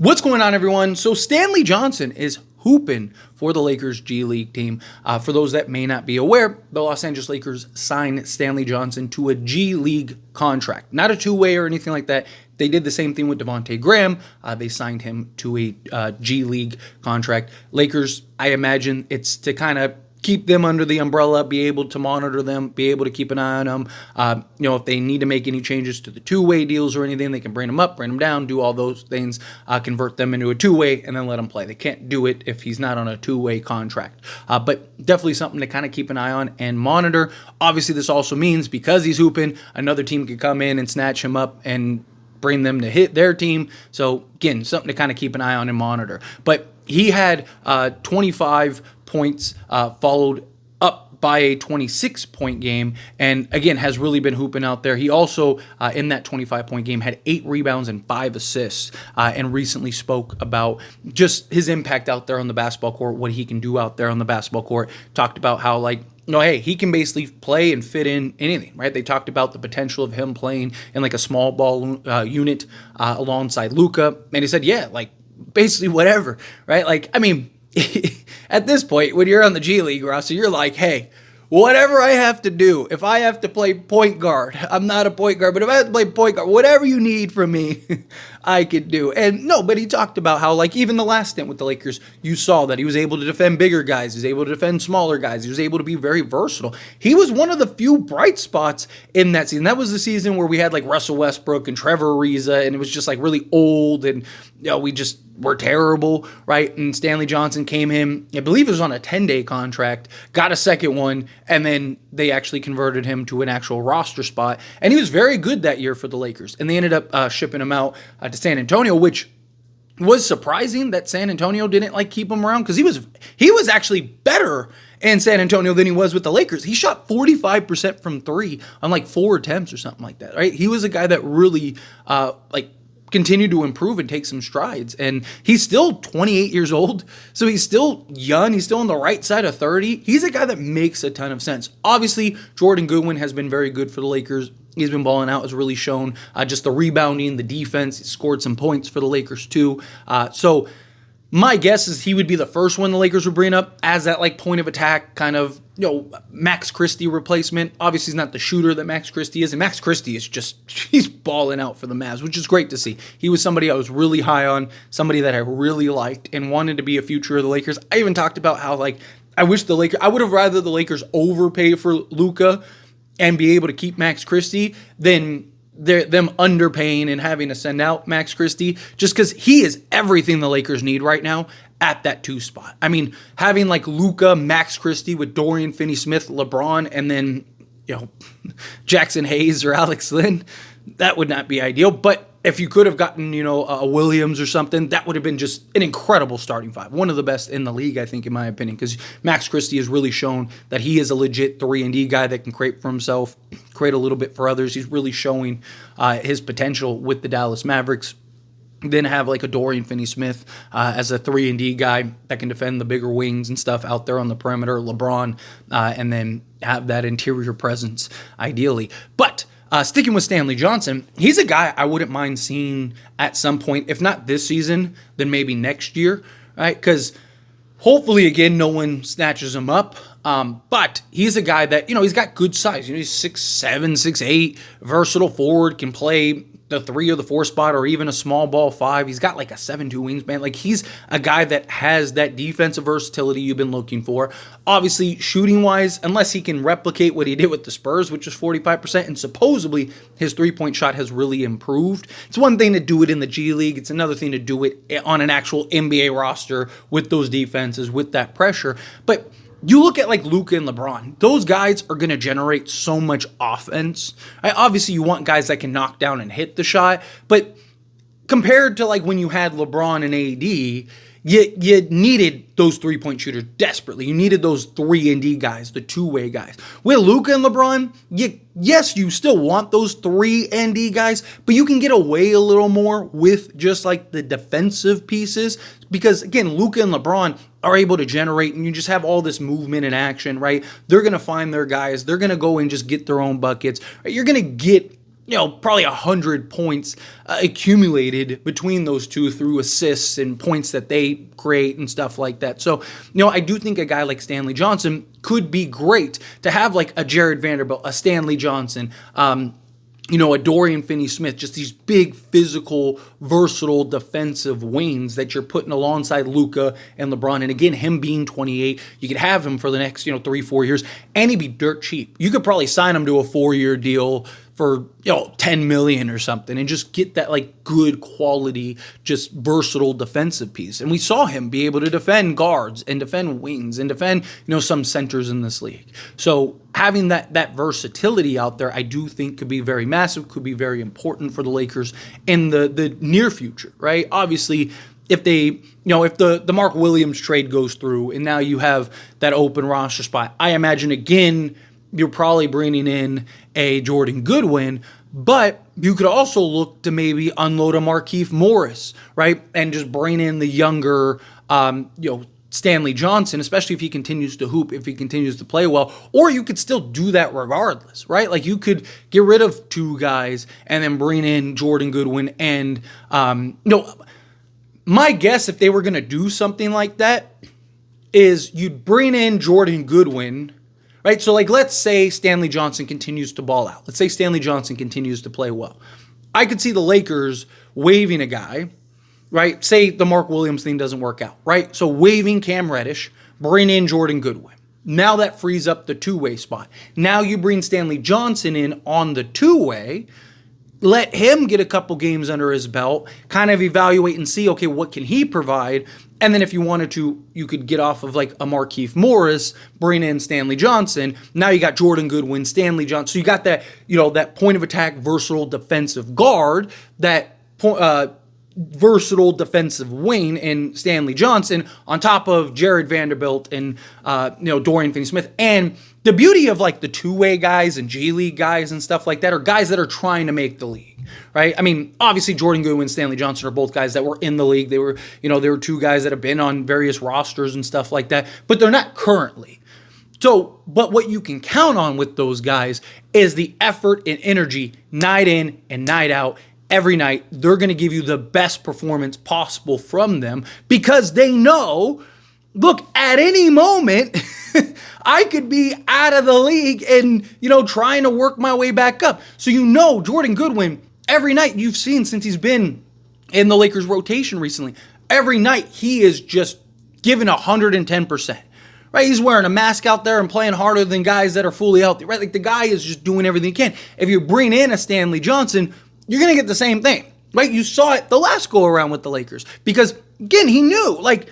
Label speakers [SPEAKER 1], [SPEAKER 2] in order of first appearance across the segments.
[SPEAKER 1] What's going on, everyone? So Stanley Johnson is hooping for the Lakers G League team. For those that may not be aware, the Los Angeles Lakers signed Stanley Johnson to a G League contract, not a two-way or anything like that. They did the same thing with Devontae Graham. They signed him to a G League contract. Lakers, I imagine it's to kind of keep them under the umbrella, be able to monitor them, be able to keep an eye on them. If they need to make any changes to the two-way deals or anything, they can bring them up, bring them down, do all those things, convert them into a two-way, and then let him play. They can't do it if he's not on a two-way contract. But definitely something to kind of keep an eye on and monitor. Obviously, this also means because he's hooping, another team could come in and snatch him up and bring them to hit their team. So, again, something to kind of keep an eye on and monitor. But he had 25 points, followed up by a 26-point game, and again has really been hooping out there. He also, in that 25-point game, had 8 rebounds and 5 assists, and recently spoke about just his impact out there on the basketball court, what he can do out there on the basketball court. Talked about how, hey, he can basically play and fit in anything, right? They talked about the potential of him playing in like a small ball unit alongside Luka, and he said, basically whatever, right? At this point, when you're on the G League roster, you're like, hey, whatever I have to do, if I have to play point guard, I'm not a point guard, but if I have to play point guard, whatever you need from me, I could do. And no, but he talked about how, even the last stint with the Lakers, you saw that he was able to defend bigger guys, he was able to defend smaller guys, he was able to be very versatile. He was one of the few bright spots in that season. That was the season where we had Russell Westbrook and Trevor Ariza, and it was just really old, and we just were terrible, right? And Stanley Johnson came in, I believe it was on a 10-day contract, got a second one, and then they actually converted him to an actual roster spot. And he was very good that year for the Lakers. And they ended up shipping him out to San Antonio, which was surprising that San Antonio didn't keep him around, because he was actually better in San Antonio than he was with the Lakers. He shot 45% from three on 4 attempts or something like that, right? He was a guy that really continue to improve and take some strides. And he's still 28 years old, so he's still young. He's still on the right side of 30. He's a guy that makes a ton of sense. Obviously, Jordan Goodwin has been very good for the Lakers. He's been balling out, has really shown just the rebounding, the defense. He scored some points for the Lakers too. So my guess is he would be the first one the Lakers would bring up as that point of attack kind of Max Christie replacement. Obviously, he's not the shooter that Max Christie is, and Max Christie is he's balling out for the Mavs, which is great to see. He was somebody I was really high on, somebody that I really liked and wanted to be a future of the Lakers. I even talked about how I would have rather the Lakers overpay for Luka and be able to keep Max Christie than them underpaying and having to send out Max Christie, just because he is everything the Lakers need right now at that 2 spot. I mean, having Luka, Max Christie with Dorian Finney-Smith, LeBron, and then Jackson Hayes or Alex Lynn, that would not be ideal. But if you could have gotten a Williams or something, that would have been just an incredible starting 5. One of the best in the league, I think, in my opinion, because Max Christie has really shown that he is a legit 3-and-D guy that can create for himself, create a little bit for others. He's really showing his potential with the Dallas Mavericks. Then have a Dorian Finney-Smith as a 3-and-D guy that can defend the bigger wings and stuff out there on the perimeter, LeBron, and then have that interior presence ideally. But sticking with Stanley Johnson, he's a guy I wouldn't mind seeing at some point, if not this season, then maybe next year, right? Because hopefully, again, no one snatches him up. But he's a guy that, he's got good size. He's 6'7", 6'8", versatile forward, can play the 3 or the 4 spot or even a small ball 5. He's got a 7'2" wingspan. He's a guy that has that defensive versatility you've been looking for. Obviously, shooting-wise, unless he can replicate what he did with the Spurs, which was 45%, and supposedly his three-point shot has really improved. It's one thing to do it in the G League. It's another thing to do it on an actual NBA roster with those defenses, with that pressure. But you look at Luka and LeBron, those guys are going to generate so much offense. Obviously, you want guys that can knock down and hit the shot, but compared to when you had LeBron and AD, you needed those three-point shooters desperately. You needed those 3-and-D guys, the two-way guys. With Luka and LeBron, yes, you still want those 3-and-D guys, but you can get away a little more with just the defensive pieces, because again, Luka and LeBron are able to generate, and you just have all this movement and action, right? They're going to find their guys. They're going to go and just get their own buckets. Right? You're going to get probably 100 points accumulated between those two through assists and points that they create and stuff like that. So, I do think a guy like Stanley Johnson could be great to have, like a Jared Vanderbilt, a Stanley Johnson, a Dorian Finney-Smith, just these big, physical, versatile defensive wings that you're putting alongside Luka and LeBron. And again, him being 28, you could have him for the next, 3-4 years, and he'd be dirt cheap. You could probably sign him to a 4-year deal for, $10 million or something and just get that, like, good quality, just versatile defensive piece. And we saw him be able to defend guards and defend wings and defend, some centers in this league. So having that versatility out there, I do think could be very massive, could be very important for the Lakers in the near future, right? Obviously, if they, if the Mark Williams trade goes through and now you have that open roster spot, I imagine, again, you're probably bringing in a Jordan Goodwin, but you could also look to maybe unload a Markieff Morris, right? And just bring in the younger, Stanley Johnson, especially if he continues to hoop, if he continues to play well. Or you could still do that regardless, right? Like, you could get rid of two guys and then bring in Jordan Goodwin. And, my guess, if they were going to do something like that, is you'd bring in Jordan Goodwin, right? So, like, let's say Stanley Johnson continues to ball out. Let's say Stanley Johnson continues to play well. I could see the Lakers waiving a guy, right? Say the Mark Williams thing doesn't work out, right? So waiving Cam Reddish, bring in Jordan Goodwin. Now that frees up the two-way spot. Now you bring Stanley Johnson in on the two-way, let him get a couple games under his belt, kind of evaluate and see, okay, what can he provide? And then if you wanted to, you could get off of like a Markieff Morris, bring in Stanley Johnson. Now you got Jordan Goodwin, Stanley Johnson. So you got that, that point of attack, versatile defensive guard, that versatile defensive wing in Stanley Johnson on top of Jared Vanderbilt and, Dorian Finney-Smith. And the beauty of like the two-way guys and G League guys and stuff like that are guys that are trying to make the league, right? I mean, obviously Jordan Goodwin and Stanley Johnson are both guys that were in the league. They were, they were two guys that have been on various rosters and stuff like that, but they're not currently. So, but what you can count on with those guys is the effort and energy night in and night out. Every night, they're going to give you the best performance possible from them because they know, look, at any moment, I could be out of the league and, trying to work my way back up. So, Jordan Goodwin, every night you've seen since he's been in the Lakers rotation recently, every night he is just giving 110%. Right, he's wearing a mask out there and playing harder than guys that are fully healthy. Right, like the guy is just doing everything he can. If you bring in a Stanley Johnson, you're going to get the same thing, right? You saw it the last go around with the Lakers because, again, he knew, like,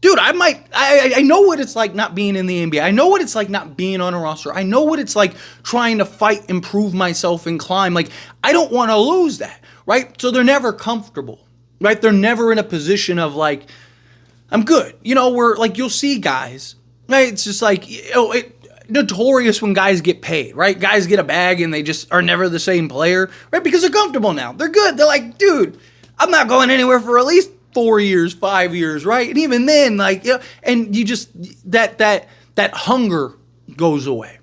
[SPEAKER 1] dude, I know what it's like not being in the NBA. I know what it's like not being on a roster. I know what it's like trying to fight, improve myself, and climb. Like, I don't want to lose that, right? So they're never comfortable, right? They're never in a position of, like, I'm good. Where, like, you'll see guys, right? It's just like, notorious when guys get paid, right? Guys get a bag and they just are never the same player, right? Because they're comfortable now. They're good. They're like, dude, I'm not going anywhere for at least 4 years, 5 years, right? And even then, like, and you just, that hunger goes away,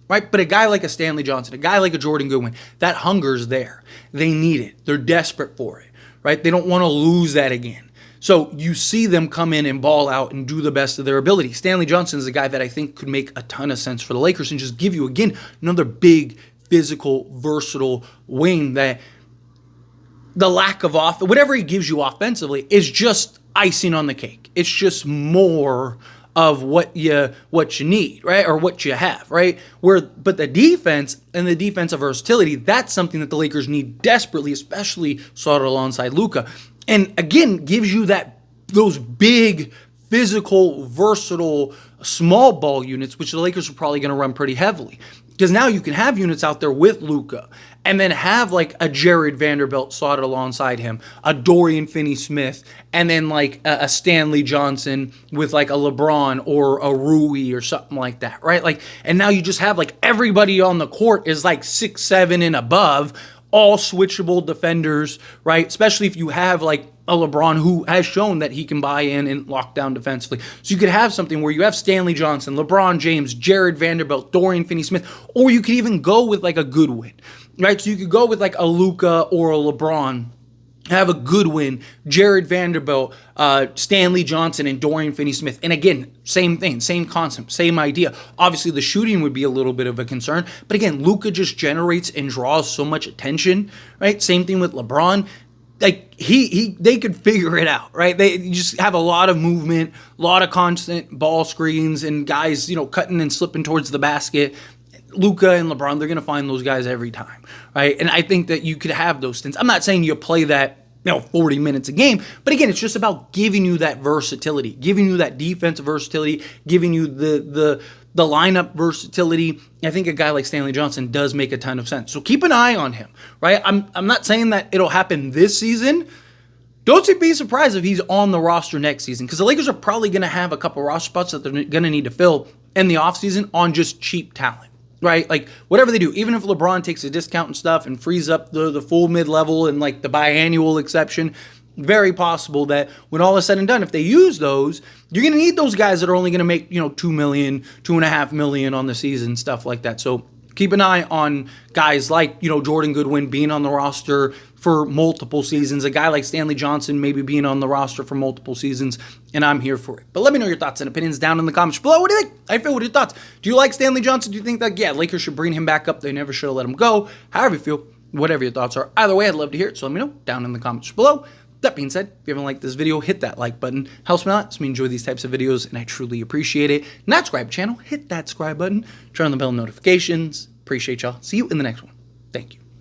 [SPEAKER 1] right? But a guy like a Stanley Johnson, a guy like a Jordan Goodwin, that hunger's there. They need it. They're desperate for it, right? They don't want to lose that again. So you see them come in and ball out and do the best of their ability. Stanley Johnson is a guy that I think could make a ton of sense for the Lakers and just give you, again, another big, physical, versatile wing that the lack of whatever he gives you offensively is just icing on the cake. It's just more of what you need, right? Or what you have, right? But the defense and the defensive versatility, that's something that the Lakers need desperately, especially slotted alongside Luka. And again, gives you those big, physical, versatile, small ball units, which the Lakers are probably going to run pretty heavily. Because now you can have units out there with Luka and then have like a Jared Vanderbilt slotted alongside him, a Dorian Finney-Smith, and then like a Stanley Johnson with like a LeBron or a Rui or something like that, right? Like, and now you just have like everybody on the court is like 6'7" and above, all switchable defenders, right? Especially if you have like a LeBron who has shown that he can buy in and lock down defensively. So you could have something where you have Stanley Johnson, LeBron James, Jared Vanderbilt, Dorian Finney-Smith, or you could even go with like a Goodwin, right? So you could go with like a Luka or a LeBron, have a good win, Jared Vanderbilt, Stanley Johnson, and Dorian Finney-Smith. And again, same thing, same concept, same idea. Obviously, the shooting would be a little bit of a concern. But again, Luka just generates and draws so much attention, right? Same thing with LeBron. Like, they could figure it out, right? They just have a lot of movement, a lot of constant ball screens, and guys, cutting and slipping towards the basket. Luka and LeBron, they're going to find those guys every time, right? And I think that you could have those stints. I'm not saying you play that 40 minutes a game. But again, it's just about giving you that versatility, giving you that defensive versatility, giving you the lineup versatility. I think a guy like Stanley Johnson does make a ton of sense. So keep an eye on him, right? I'm not saying that it'll happen this season. Don't be surprised if he's on the roster next season, because the Lakers are probably going to have a couple roster spots that they're going to need to fill in the offseason on just cheap talent. Right? Like, whatever they do, even if LeBron takes a discount and stuff and frees up the full mid-level and like the biannual exception, very possible that when all is said and done, if they use those, you're going to need those guys that are only going to make, $2 million, $2.5 million on the season, stuff like that. So keep an eye on guys like, Jordan Goodwin being on the roster for multiple seasons, a guy like Stanley Johnson maybe being on the roster for multiple seasons, and I'm here for it. But let me know your thoughts and opinions down in the comments below. What do you think? I feel, what are your thoughts? Do you like Stanley Johnson? Do you think that, Lakers should bring him back up? They never should have let him go. However you feel, whatever your thoughts are. Either way, I'd love to hear it, so let me know down in the comments below. That being said, if you haven't liked this video, hit that like button. Helps me out. It's me enjoy these types of videos, and I truly appreciate it. Not subscribe to the channel, hit that subscribe button. Turn on the bell notifications. Appreciate y'all. See you in the next one. Thank you.